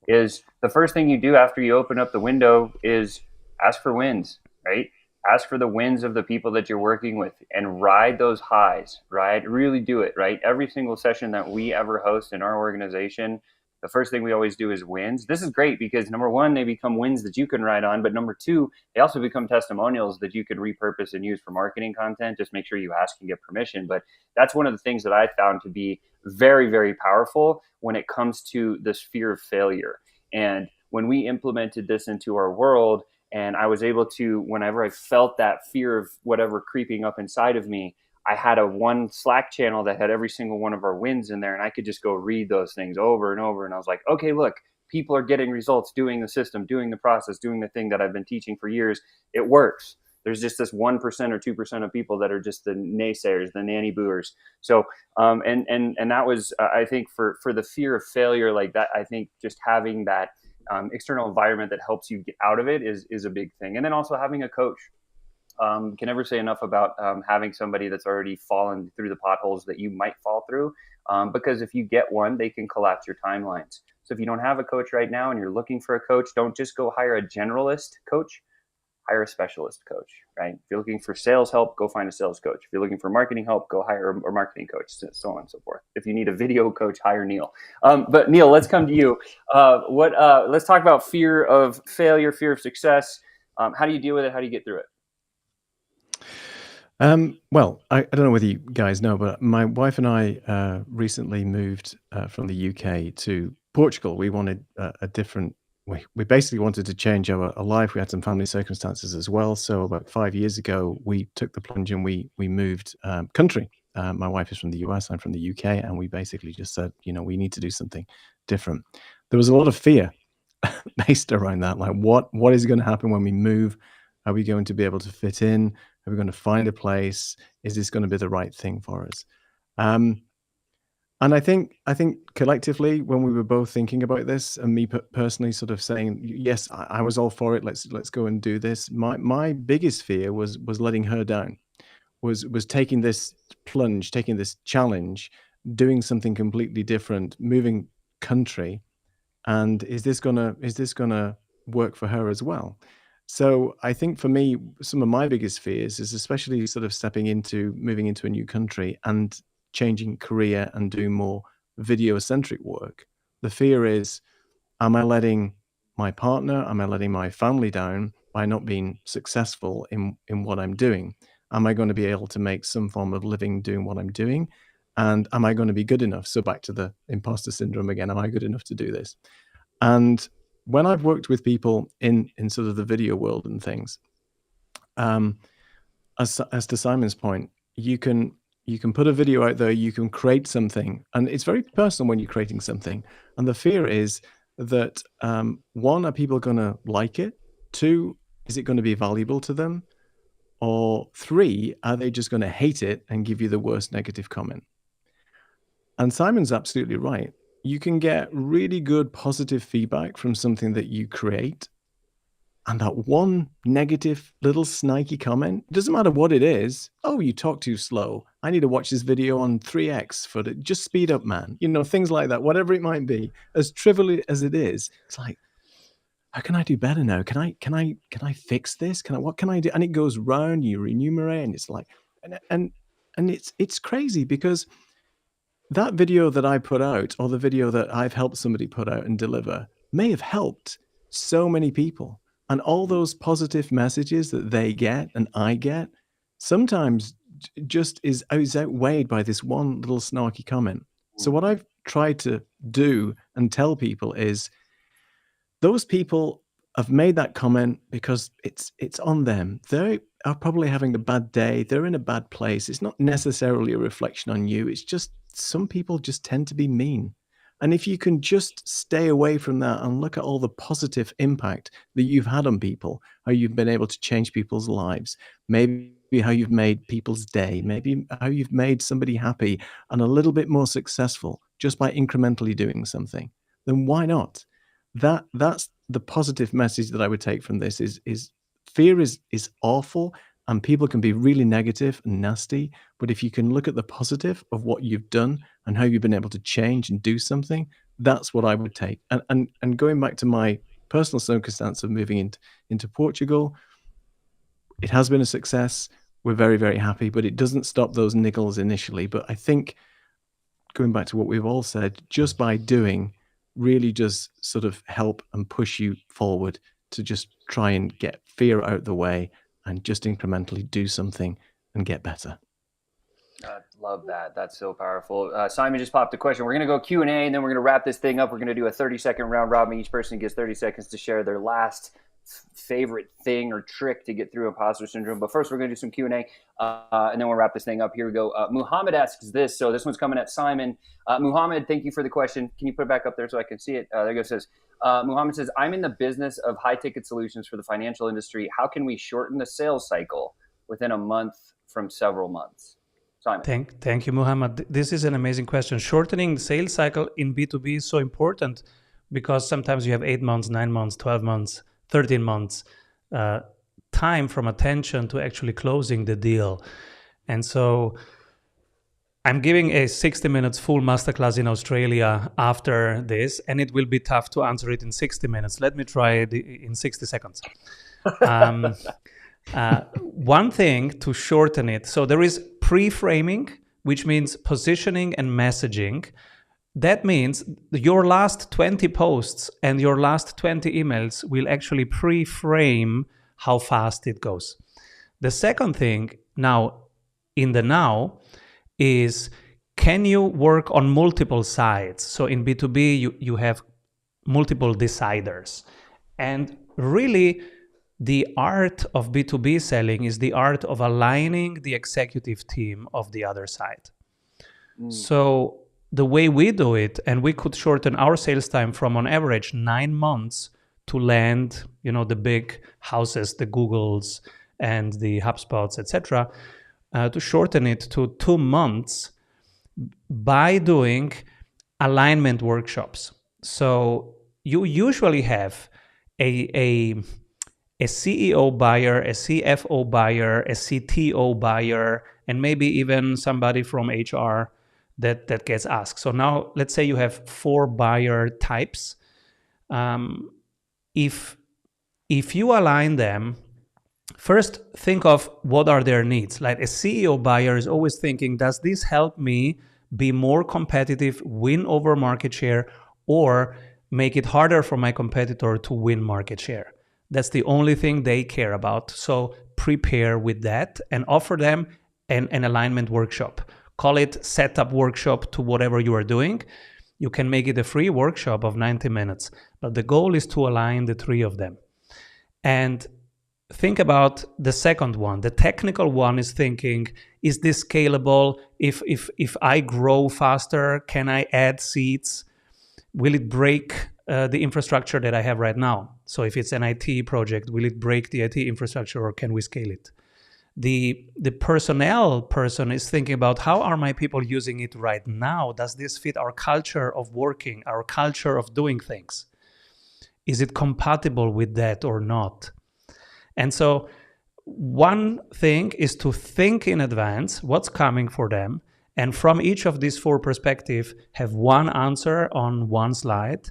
is the first thing you do after you open up the window is ask for wins, right? Ask for the wins of the people that you're working with and ride those highs, right? Really do it, right? Every single session that we ever host in our organization, the first thing we always do is wins. This is great because number one, they become wins that you can ride on. But number two, they also become testimonials that you can repurpose and use for marketing content. Just make sure you ask and get permission. But that's one of the things that I found to be very, very powerful when it comes to this fear of failure. And when we implemented this into our world, and I was able to, whenever I felt that fear of whatever creeping up inside of me, I had a one Slack channel that had every single one of our wins in there, and I could just go read those things over and over. And I was like, okay, look, people are getting results, doing the system, doing the process, doing the thing that I've been teaching for years. It works. There's just this 1% or 2% of people that are just the naysayers, the nanny booers. So, and that was, I think, for the fear of failure, like that, I think just having that external environment that helps you get out of it is a big thing. And then also having a coach. Can never say enough about having somebody that's already fallen through the potholes that you might fall through, because if you get one, they can collapse your timelines. So if you don't have a coach right now and you're looking for a coach, don't just go hire a generalist coach, hire a specialist coach, right? If you're looking for sales help, go find a sales coach. If you're looking for marketing help, go hire a marketing coach, so on and so forth. If you need a video coach, hire Neil. But Neil, let's come to you. Let's talk about fear of failure, fear of success. How do you deal with it? How do you get through it? Well, I don't know whether you guys know, but my wife and I recently moved from the UK to Portugal. We wanted a different. We basically wanted to change our life. We had some family circumstances as well. So about 5 years ago, we took the plunge and we moved country. My wife is from the US, I'm from the UK, and we basically just said, we need to do something different. There was a lot of fear based around that. Like, what is going to happen when we move? Are we going to be able to fit in? Are we going to find a place? Is this going to be the right thing for us? And I think collectively, when we were both thinking about this, and me personally sort of saying, yes, I was all for it. Let's go and do this. My biggest fear was letting her down, was taking this plunge, taking this challenge, doing something completely different, moving country. And is this gonna work for her as well? So I think for me, some of my biggest fears is especially sort of moving into a new country and changing career and doing more video-centric work. The fear is, am I letting my partner, am I letting my family down by not being successful in what I'm doing? Am I going to be able to make some form of living doing what I'm doing? And am I going to be good enough? So back to the imposter syndrome again, am I good enough to do this? And when I've worked with people in sort of the video world and things, as to Simon's point, you can put a video out there, you can create something, and it's very personal when you're creating something. And the fear is that one, are people going to like it? Two, is it going to be valuable to them? Or three, are they just going to hate it and give you the worst negative comment? And Simon's absolutely right. You can get really good positive feedback from something that you create. And that one negative little snarky comment, doesn't matter what it is. Oh, you talk too slow. I need to watch this video on 3x for it. Just speed up, man. Things like that, whatever it might be, as trivial as it is. It's like, how can I do better now? Can I fix this? What can I do? And it goes round, you enumerate, and it's like, and it's crazy because that video that I put out, or the video that I've helped somebody put out and deliver, may have helped so many people. And all those positive messages that they get and I get sometimes just is outweighed by this one little snarky comment. So what I've tried to do and tell people is, those people I've made that comment because it's on them. They are probably having a bad day. They're in a bad place. It's not necessarily a reflection on you. It's just some people just tend to be mean. And if you can just stay away from that and look at all the positive impact that you've had on people, how you've been able to change people's lives, maybe how you've made people's day, maybe how you've made somebody happy and a little bit more successful just by incrementally doing something, then why not? That's the positive message that I would take from this is fear is awful, and people can be really negative and nasty, but if you can look at the positive of what you've done and how you've been able to change and do something, that's what I would take. And going back to my personal circumstance of moving into Portugal, it has been a success. We're very, very happy, but it doesn't stop those niggles initially. But I think going back to what we've all said, just by doing really does sort of help and push you forward to just try and get fear out of the way and just incrementally do something and get better. I love that. That's so powerful. Simon just popped a question. We're going to go Q&A, and then we're going to wrap this thing up. We're going to do a 30-second round robin. Each person gets 30 seconds to share their last favorite thing or trick to get through imposter syndrome. But first, we're going to do some Q&A, and then we'll wrap this thing up. Here we go. Muhammad asks this. So this one's coming at Simon. Muhammad, thank you for the question. Can you put it back up there so I can see it? There you go. It says, Muhammad says, I'm in the business of high-ticket solutions for the financial industry. How can we shorten the sales cycle within a month from several months? Simon. Thank you, Muhammad. This is an amazing question. Shortening the sales cycle in B2B is so important because sometimes you have 8 months, 9 months, 12 months, 13 months time from attention to actually closing the deal. And so I'm giving a 60 minutes full masterclass in Australia after this, and it will be tough to answer it in 60 minutes. Let me try it in 60 seconds. One thing to shorten it. So there is pre-framing, which means positioning and messaging. That means your last 20 posts and your last 20 emails will actually pre-frame how fast it goes. The second thing now is, can you work on multiple sides? So in B2B, you have multiple deciders. And really, the art of B2B selling is the art of aligning the executive team of the other side. So the way we do it, and we could shorten our sales time from on average 9 months to land, the big houses, the Googles and the HubSpots, etc., to shorten it to 2 months by doing alignment workshops. So you usually have a CEO buyer, a CFO buyer, a CTO buyer, and maybe even somebody from HR that gets asked. So now let's say you have 4 buyer types. If you align them, first think of what are their needs. Like a CEO buyer is always thinking, does this help me be more competitive, win over market share, or make it harder for my competitor to win market share? That's the only thing they care about. So prepare with that and offer them an alignment workshop. Call it setup workshop to whatever you are doing. You can make it a free workshop of 90 minutes. But the goal is to align the 3 of them. And think about the second one. The technical one is thinking, is this scalable? If I grow faster, can I add seats? Will it break the infrastructure that I have right now? So if it's an IT project, will it break the IT infrastructure or can we scale it? The personnel person is thinking about, how are my people using it right now? Does this fit our culture of working, our culture of doing things? Is it compatible with that or not? And so one thing is to think in advance what's coming for them, and from each of these 4 perspectives, have one answer on one slide.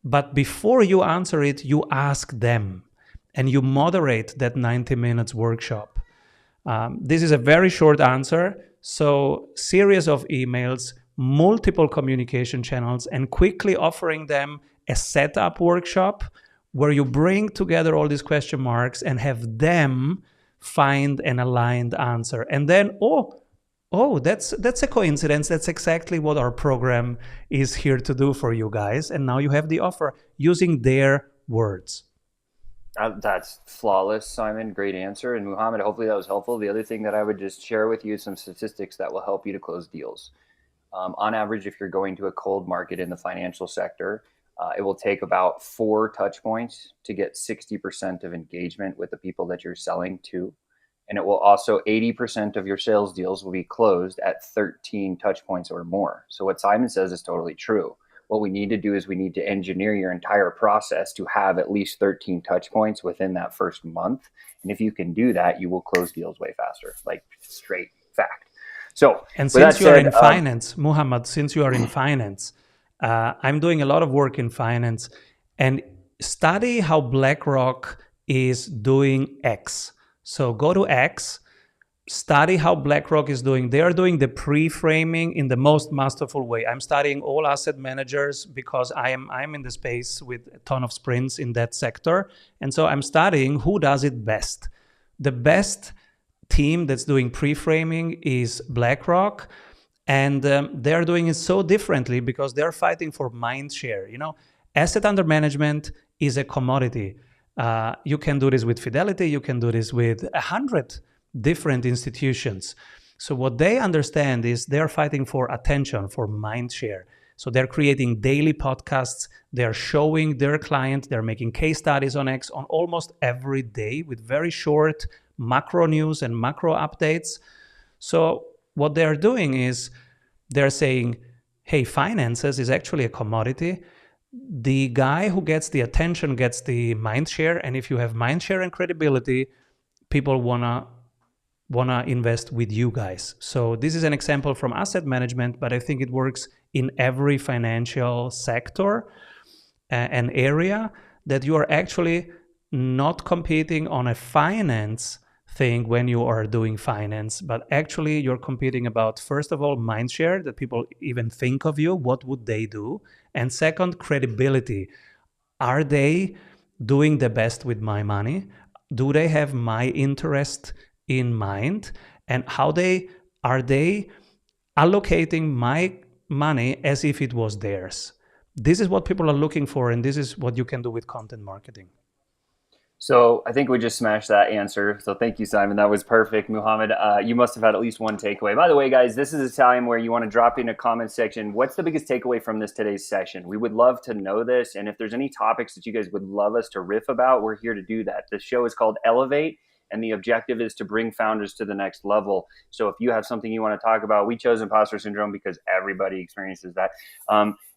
But before you answer it, you ask them and you moderate that 90 minutes workshop. This is a very short answer. So series of emails, multiple communication channels, and quickly offering them a setup workshop where you bring together all these question marks and have them find an aligned answer. And then, that's a coincidence. That's exactly what our program is here to do for you guys. And now you have the offer using their words. That's flawless, Simon. Great answer. And Muhammad, hopefully that was helpful. The other thing that I would just share with you is some statistics that will help you to close deals. On average, if you're going to a cold market in the financial sector, it will take about 4 touch points to get 60% of engagement with the people that you're selling to. And it will also 80% of your sales deals will be closed at 13 touch points or more. So what Simon says is totally true. What we need to do is we need to engineer your entire process to have at least 13 touch points within that first month. And if you can do that, you will close deals way faster, like straight fact. So, And with that since you are said, in finance, Muhammad, since you are in finance, I'm doing a lot of work in finance, and study how BlackRock is doing X. So go to X, study how BlackRock is doing. They are doing the pre-framing in the most masterful way. I'm studying all asset managers because I'm in the space with a ton of sprints in that sector. And so I'm studying who does it best. The best team that's doing pre-framing is BlackRock. And they're doing it so differently because they're fighting for mind share. Asset under management is a commodity. You can do this with Fidelity. You can do this with 100 different institutions. So what they understand is they're fighting for attention, for mind share. So they're creating daily podcasts. They're showing their client. They're making case studies on X on almost every day with very short macro news and macro updates. So what they're doing is they're saying, hey, finances is actually a commodity. The guy who gets the attention gets the mind share. And if you have mind share and credibility, people wanna invest with you guys. So this is an example from asset management, but I think it works in every financial sector and area, that you are actually not competing on a finance thing when you are doing finance, but actually you're competing about, first of all, mind share, that people even think of you, what would they do? And second, credibility. Are they doing the best with my money? Do they have my interest in mind? And are they allocating my money as if it was theirs? This is what people are looking for, and this is what you can do with content marketing. So I think we just smashed that answer. So thank you, Simon. That was perfect. Muhammad, you must have had at least one takeaway. By the way, guys, this is a time where you want to drop in a comment section. What's the biggest takeaway from today's session? We would love to know this. And if there's any topics that you guys would love us to riff about, we're here to do that. The show is called Elevate, and the objective is to bring founders to the next level. So if you have something you want to talk about, we chose imposter syndrome because everybody experiences that.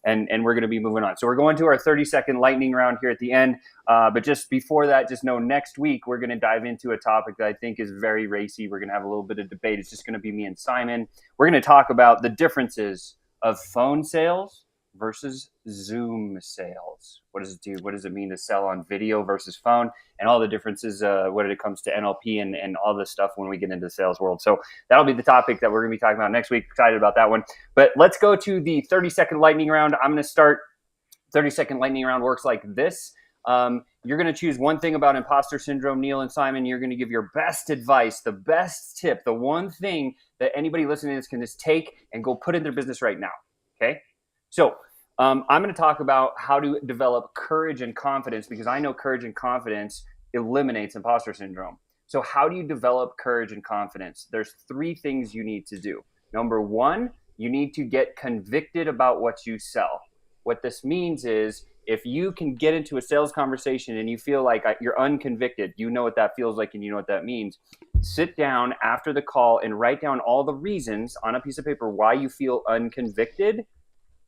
And we're going to be moving on. So we're going to our 30-second lightning round here at the end. But just before that, just know next week, we're going to dive into a topic that I think is very racy. We're going to have a little bit of debate. It's just going to be me and Simon. We're going to talk about the differences of phone sales versus Zoom sales. What does it do? What does it mean to sell on video versus phone, and all the differences when it comes to NLP and all this stuff when we get into the sales world. So that'll be the topic that we're going to be talking about next week. Excited about that one. But let's go to the 30-second lightning round. I'm going to start. 30-second lightning round works like this. You're going to choose one thing about imposter syndrome, Neil and Simon. You're going to give your best advice, the best tip, the one thing that anybody listening to this can just take and go put in their business right now. Okay? So I'm going to talk about how to develop courage and confidence, because I know courage and confidence eliminates imposter syndrome. So how do you develop courage and confidence? There's 3 things you need to do. Number 1, you need to get convicted about what you sell. What this means is, if you can get into a sales conversation and you feel like you're unconvicted, you know what that feels like and you know what that means. Sit down after the call and write down all the reasons on a piece of paper why you feel unconvicted,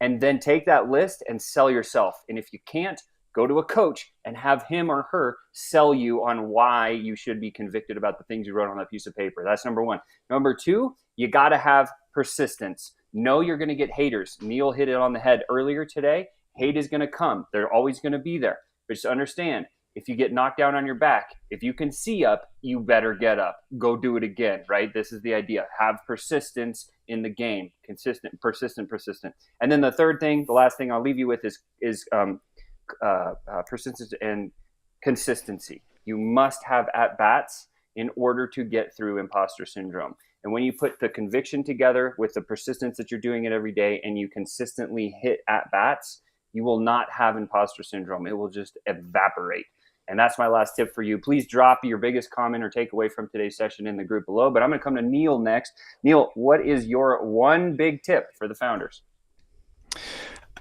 and then take that list and sell yourself. And if you can't, go to a coach and have him or her sell you on why you should be convicted about the things you wrote on that piece of paper. That's number 1. Number 2, you got to have persistence. Know you're going to get haters. Neil hit it on the head earlier today. Hate is going to come. They're always going to be there. But just understand, if you get knocked down on your back, if you can see up, you better get up. Go do it again, right? This is the idea. Have persistence in the game. Consistent, persistent. And then the third thing, the last thing I'll leave you with is persistence and consistency. You must have at-bats in order to get through imposter syndrome. And when you put the conviction together with the persistence that you're doing it every day, and you consistently hit at-bats, you will not have imposter syndrome. It will just evaporate. And that's my last tip for you. Please drop your biggest comment or takeaway from today's session in the group below. But I'm going to come to Neil next. Neil, what is your one big tip for the founders?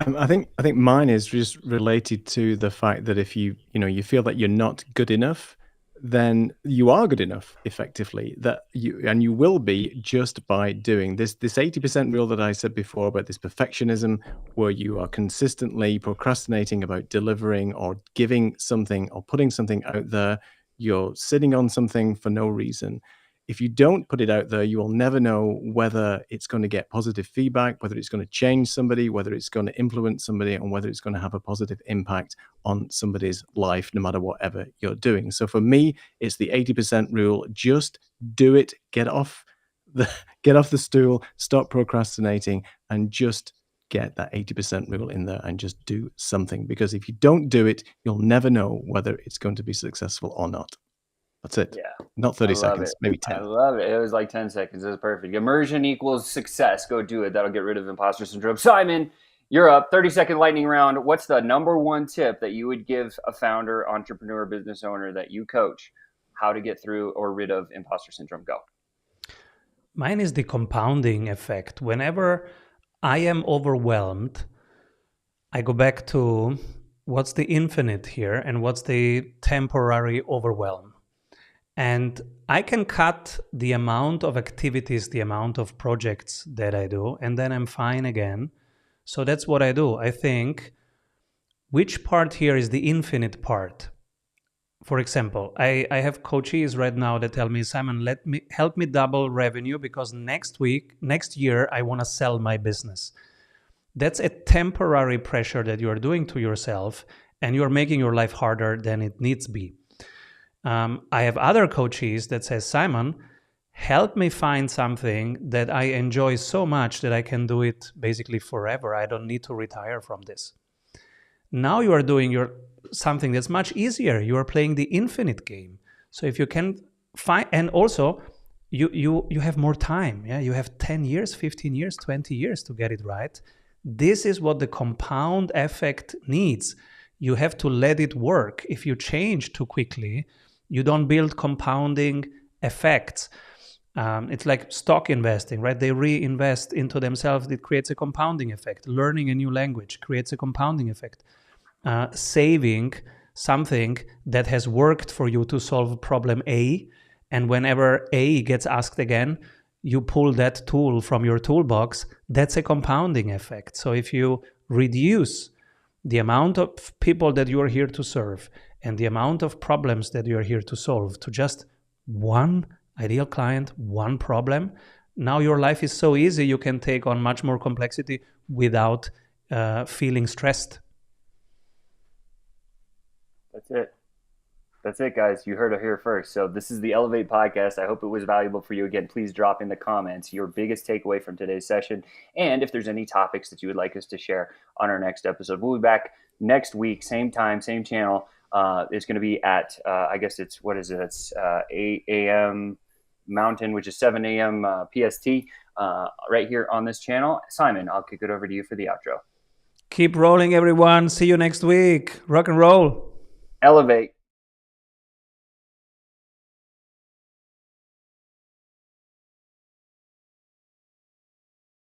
I think mine is just related to the fact that if you feel that you're not good enough, then you are good enough effectively, that you will be just by doing this 80% rule that I said before about this perfectionism, where you are consistently procrastinating about delivering or giving something or putting something out there. You're sitting on something for no reason. If you don't put it out there, you will never know whether it's going to get positive feedback, whether it's going to change somebody, whether it's going to influence somebody, and whether it's going to have a positive impact on somebody's life, no matter whatever you're doing. So for me, it's the 80% rule. Just do it. Get off the stool, stop procrastinating, and just get that 80% rule in there and just do something. Because if you don't do it, you'll never know whether it's going to be successful or not. That's it. Yeah. Not 30 seconds, maybe 10. I love it. It was like 10 seconds. It was perfect. Immersion equals success. Go do it. That'll get rid of imposter syndrome. Simon, you're up. 30-second lightning round. What's the number one tip that you would give a founder, entrepreneur, business owner that you coach how to get through or rid of imposter syndrome? Go. Mine is the compounding effect. Whenever I am overwhelmed, I go back to what's the infinite here and what's the temporary overwhelm. And I can cut the amount of activities, the amount of projects that I do, and then I'm fine again. So that's what I do. I think, which part here is the infinite part? For example, I have coaches right now that tell me, Simon, help me double revenue because next year, I want to sell my business. That's a temporary pressure that you are doing to yourself, and you're making your life harder than it needs to be. I have other coaches that say, Simon, help me find something that I enjoy so much that I can do it basically forever. I don't need to retire from this. Now you are doing something that's much easier. You are playing the infinite game. So if you can find, and also you have more time. Yeah, you have 10 years, 15 years, 20 years to get it right. This is what the compound effect needs. You have to let it work. If you change too quickly, you don't build compounding effects. It's like stock investing, right? They reinvest into themselves. It creates a compounding effect. Learning a new language creates a compounding effect. Saving something that has worked for you to solve problem A, and whenever A gets asked again, you pull that tool from your toolbox. That's a compounding effect. So if you reduce the amount of people that you are here to serve and the amount of problems that you are here to solve to just one ideal client, one problem, now your life is so easy, you can take on much more complexity without feeling stressed. That's it, guys. You heard it here first. So this is the Elevate podcast. I hope it was valuable for you. Again, please drop in the comments your biggest takeaway from today's session. And if there's any topics that you would like us to share on our next episode, we'll be back next week, same time, same channel. It's going to be at, I guess it's, 8 a.m. Mountain, which is 7 a.m. PST, right here on this channel. Simon, I'll kick it over to you for the outro. Keep rolling, everyone. See you next week. Rock and roll. Elevate.